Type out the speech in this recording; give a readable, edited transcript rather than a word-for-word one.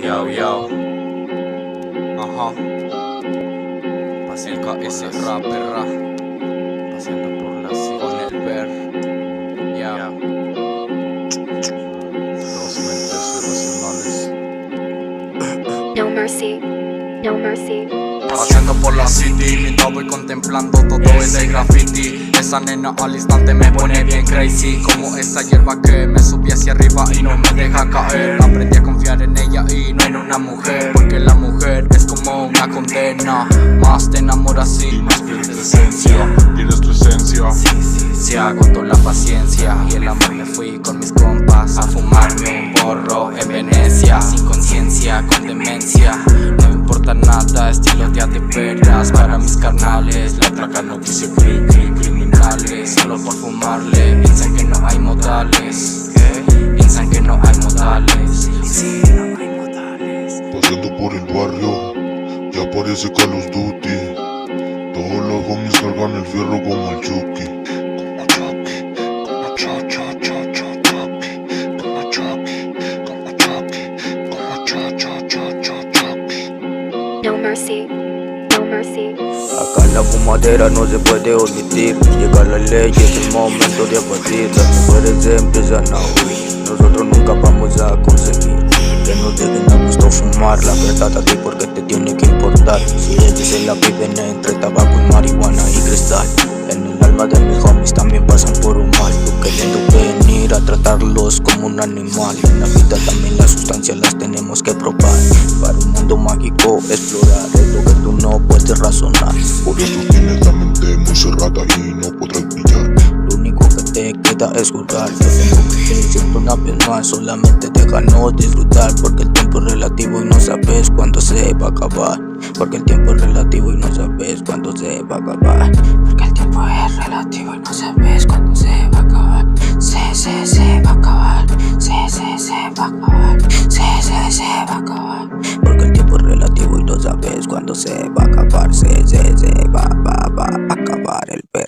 Yo, yo. Ajá. El KS rapper, paseando por la ciudad con el ver. Ya. Dos mentes irracionales. No mercy, no mercy. Paseando por la city, mientras voy contemplando todo ese graffiti. Esa nena al instante me pone bien crazy, como esa hierba que me sube hacia arriba y no me deja caer. Aprendí a confiar en ella y no en una mujer, porque la mujer es como una condena. Más te enamoras y más pierdes esencia. Pierdes tu esencia. Se agotó la paciencia y el amor me fui con mis compas a fumarme un porro en Venecia. Sin conciencia, con demencia, no me importa nada, estilo de veras. Para mis carnales, la traca no dice criminales. Solo por fumarle, piensan que no hay modales. Piensan que no hay modales. Sí, no hay modales. Paseando por el barrio, ya parece Call of Duty. Todos los homies cargan el fierro como el Chucky. No mercy, no mercy. Acá la fumadera no se puede omitir. Llega la ley y es el momento de abatir. Las mujeres se empiezan a huir. Nosotros nunca vamos a conseguir que nos dejen a gusto fumar. La verdad a ti porque te tiene que importar. Si ellos se la viven entre tabaco y marihuana y cristal. En el alma de mis homies también pasan por un mal. Tú queriendo venir a tratarlos como un animal. En la vida también las sustancias las tenemos que probar. Para un mundo mágico explorar es lo que tú no puedes razonar. Por eso tienes la mente muy cerrada y no podrás brillar. Lo único que te queda es jugar. Yo tengo que decirte una vez más, solamente déjanos disfrutar. Porque el tiempo es relativo y no sabes cuándo se va a acabar. Porque el tiempo es relativo y no sabes cuándo se va a acabar. Porque el tiempo es relativo y no sabes cuándo se va a acabar. Se va a acabar. Se va a acabar. Se va a acabar. Porque el tiempo es relativo y no sabes cuándo se va a acabar. Se va a acabar el perro.